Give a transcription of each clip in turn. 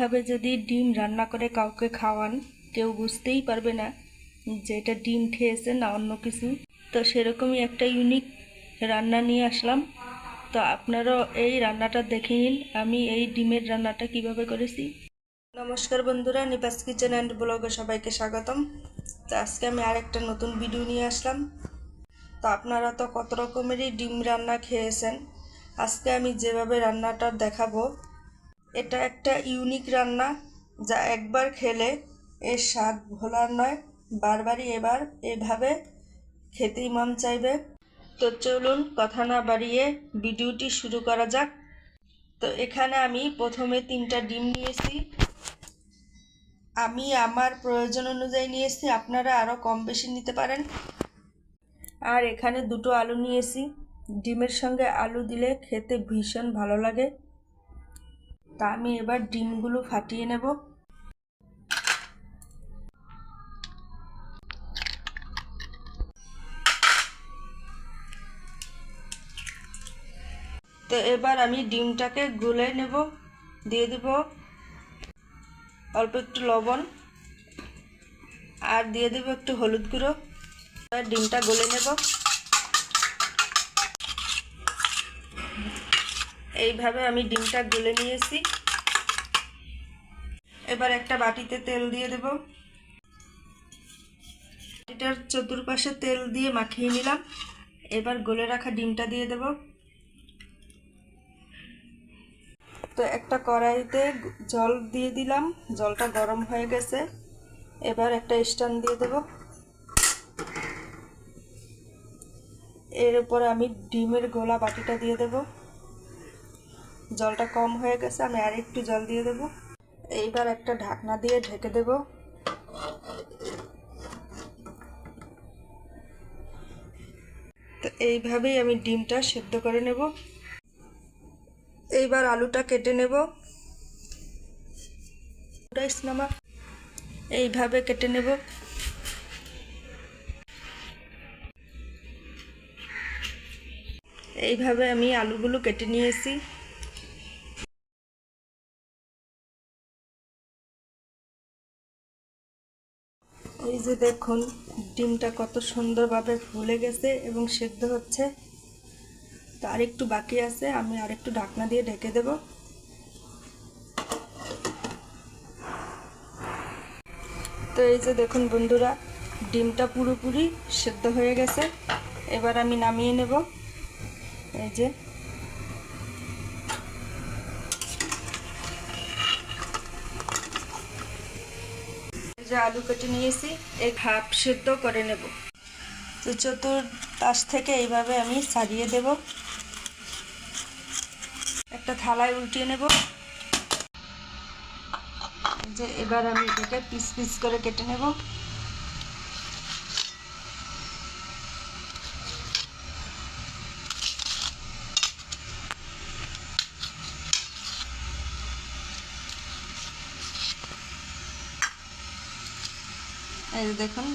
এইভাবে যদি ডিম রান্না করে কাউকে খাওয়ান, কেউ বুঝতেই পারবে না যে এটা ডিম খেয়েছে না অন্য কিছু। তো সেরকমই একটা ইউনিক রান্না নিয়ে আসলাম। তো আপনারাও এই রান্নাটা দেখে নিন, আমি এই ডিমের রান্নাটা কিভাবে করেছি। নমস্কার বন্ধুরা, নিপাস কিচেন অ্যান্ড ব্লগে সবাইকে স্বাগতম। তো আজকে আমি আরেকটা নতুন ভিডিও নিয়ে আসলাম। তো আপনারা তো কত রকমেরই ডিম রান্না খেয়েছেন, আজকে আমি যেভাবে রান্নাটা দেখাবো এটা একটা ইউনিক রান্না, যা একবার খেলে এর স্বাদ ভোলার নয়, বারবারই এবার এভাবে খেতেই মন চাইবে। তো চলুন কথা না বাড়িয়ে ভিডিওটি শুরু করা যাক। তো এখানে আমি প্রথমে 3টা ডিম নিয়েছি। আমি আমার প্রয়োজন অনুযায়ী নিয়েছি, আপনারা আরও কম বেশি নিতে পারেন। আর এখানে 2টো আলু নিয়েছি। ডিমের সঙ্গে আলু দিলে খেতে ভীষণ ভালো লাগে। তা আমি এবার ডিমগুলো ফাটিয়ে নেব। তো এবার আমি ডিমটাকে গুলে নেব। দিয়ে দেব অল্প একটু লবণ আর দিয়ে দেব একটু হলুদ গুঁড়ো। ডিমটা গলে নেব। এইভাবে আমি ডিমটা গুলে নিয়েছি। এবার একটা বাটিতে তেল দিয়ে দেব। বাটিটার চতুর্পাশে তেল দিয়ে মাখিয়ে নিলাম। এবার গলে রাখা ডিমটা দিয়ে দেব। তো একটা কড়াইতে জল দিয়ে দিলাম, জলটা গরম হয়ে গেছে। এবার একটা স্ট্যান্ড দিয়ে দেব। এর উপরে আমি ডিমের গোলা বাটিটা দিয়ে দেব। জলটা কম হয়ে গেছে, আমি আর একটু জল দিয়ে দেব। এইবার একটা ঢাকনা দিয়ে ঢেকে দেব। তো এইভাবেই আমি ডিমটা সেদ্ধ করে নেব। এইবার আলুটা কেটে নেব। এইভাবে কেটে নেব। এইভাবে আমি আলুগুলো কেটে নিয়েছি। এই যে দেখুন, ডিমটা কত সুন্দরভাবে ফুলে গেছে এবং সেদ্ধ হচ্ছে। তো আর একটু বাকি আছে, আমি আর একটু ঢাকনা দিয়ে ঢেকে দেব। তো এই যে দেখুন বন্ধুরা, ডিমটা পুরোপুরি সেদ্ধ হয়ে গেছে। এবার আমি নামিয়ে নেব। এই যে আলু কেটে নিয়েছি, এই হাফ সেদ্ধ করে নেব। তো চতুর্পাশ থেকে এইভাবে আমি ছাড়িয়ে দেব। একটা থালায় উল্টিয়ে নেব। যে এবার আমি এটাকে পিস পিস করে কেটে নেব। এই দেখুন,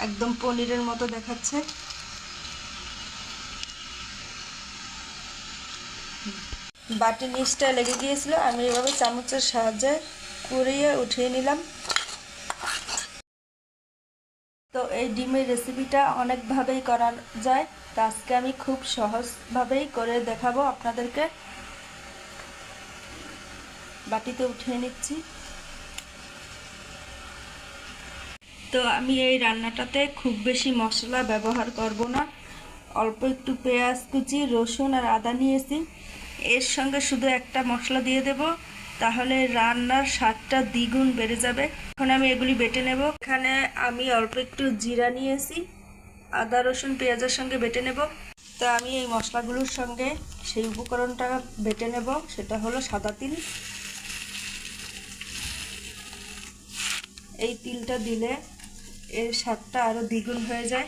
একদম পনিরের মতো দেখাচ্ছে। বাটির নিচটা লেগে গিয়েছিল, আমি এভাবে চামচের সাহায্যে কুড়িয়ে উঠিয়ে নিলাম। তো এই ডিমের রেসিপিটা অনেকভাবেই করা যায়, তো আজকে আমি খুব সহজভাবেই করে দেখাবো আপনাদেরকে। বাটিতে উঠিয়ে নিচ্ছি। তো আমি এই রান্নাটাতে খুব বেশি মশলা ব্যবহার করব না, অল্প একটু পেঁয়াজ কুচি, রসুন আর আদা নিয়েছি। এর সঙ্গে শুধু একটা মশলা দিয়ে দেব, তাহলে রান্নার স্বাদটা দ্বিগুণ বেড়ে যাবে। এখন আমি এগুলি বেটে নেব। এখানে আমি অল্প একটু জিরা নিয়েছি, আদা রসুন পেঁয়াজের সঙ্গে বেটে নেব। তো আমি এই মশলাগুলোর সঙ্গে সেই উপকরণটা বেটে নেব, সেটা হলো সাদা তিল। এই তিলটা দিলে এর স্বাদটা আরও দ্বিগুণ হয়ে যায়।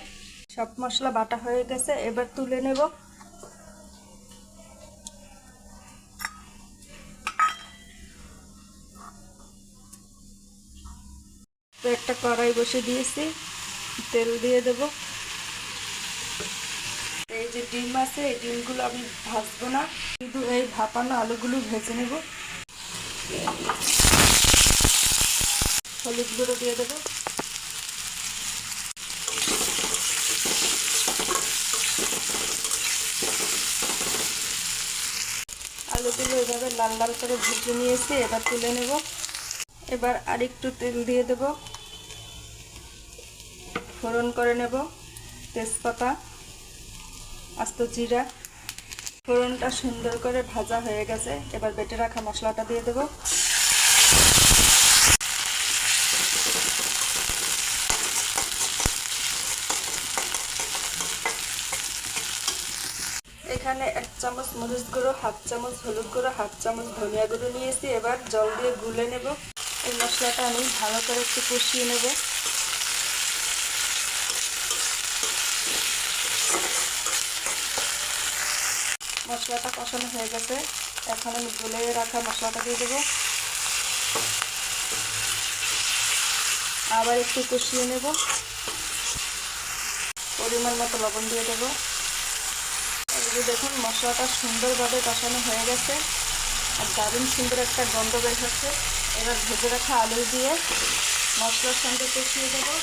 সব মশলা বাটা হয়ে গেছে, এবার তুলে নেব। তো একটা কড়াই বসে দিয়েছি, তেল দিয়ে দেব। এই যে ডিম আছে, এই ডিমগুলো আমি ভাজবো না, শুধু এই ভাপানো আলুগুলো ভেজে নেব। হলুদ গুঁড়ো দিয়ে দেবো। আলুগুলো এভাবে লাল লাল করে ভেজে নিয়েছি, এবার তুলে নেব। এবার আরেকটু তেল দিয়ে দেব, ফোড়ন করে নেব তেজপাতা, আস্ত জিরা। ফোড়নটা সুন্দর করে ভাজা হয়ে গেছে, এবার বেটে রাখা মশলাটা দিয়ে দেব। এখানে 1 চামচ মরিচ গুঁড়ো, 1/2 চামচ হলুদ গুঁড়ো, 1/2 চামচ ধনিয়া গুঁড়ো নিয়েছি। এবার জল দিয়ে গুলে নেব। এই মশলাটা আমি ভালো করে একটু কষিয়ে নেব। মশলাটা কষানো হয়ে গেছে, এখন আমি গুলে রাখা মশলাটা দিয়ে দেবো। আবার একটু কষিয়ে নেব। পরিমাণ মতো লবণ দিয়ে দেবো। এই দেখুন মশলাটা সুন্দরভাবে কষানো হয়ে গেছে আর দারুণ সুন্দর একটা গন্ধ বের হচ্ছে। এবার ভেজে রাখা আলু দিয়ে মশলার সঙ্গে কষিয়ে দেবো।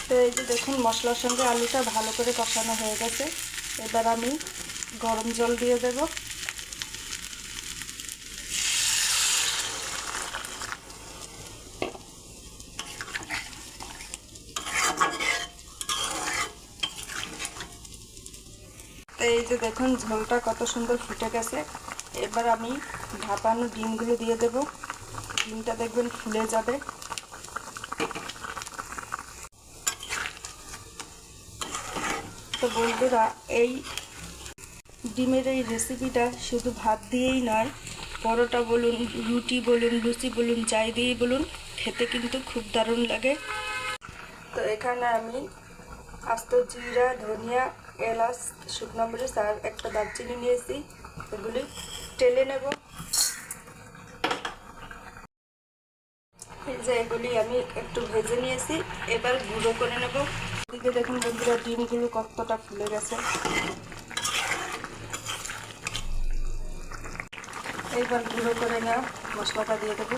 তো এই যে দেখুন মশলার সঙ্গে আলুটা ভালো করে কষানো হয়ে গেছে, এবার আমি গরম জল দিয়ে দেব। তো এই যে দেখুন ঝোলটা কত সুন্দর ফুটে গেছে, এবার আমি ভাপানো ডিমগুলো দিয়ে দেব। ডিমটা দেখবেন ফুলে যাবে। তো বন্ধুরা, এই ডিমের এই রেসিপিটা শুধু ভাত দিয়েই নয়, পরোটা বলুন, রুটি বলুন, লুচি বলুন, যাই দিয়েই বলুন, খেতে কিন্তু খুব দারুণ লাগে। তো এখানে আমি আস্ত জিরা, ধনিয়া, এলাচ, শুকনো মরিচ আর একটা দারচিনি নিয়েছি, এগুলি টেলে নেব। এই যে এগুলি আমি একটু ভেজে নিয়েছি, এবার গুঁড়ো করে নেব। এদিকে দেখুন বন্ধুরা ডিমগুলো কতটা ফুলে গেছে। এইবার গুঁড়ো করে নেওয়া মশলাটা দিয়ে দেবো।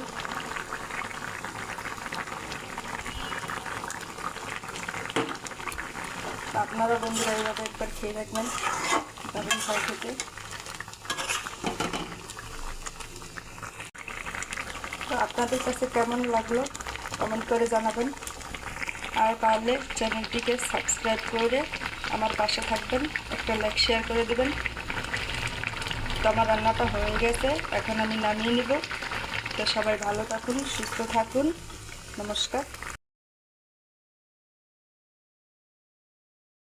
আপনারা বন্ধুরা এইভাবে একবার খেয়ে রাখবেন, দারুণ হয় খেতে। তো আপনাদের কাছে কেমন লাগলো কমেন্ট করে জানাবেন, আর পারলে চ্যানেলটিকে সাবস্ক্রাইব করে আমার পাশে থাকবেন, একটা লাইক শেয়ার করে দেবেন। তো আমার রান্নাটা হয়ে গেছে, এখন আমি নামিয়ে নিব। তো সবাই ভালো থাকুন, সুস্থ থাকুন, নমস্কার।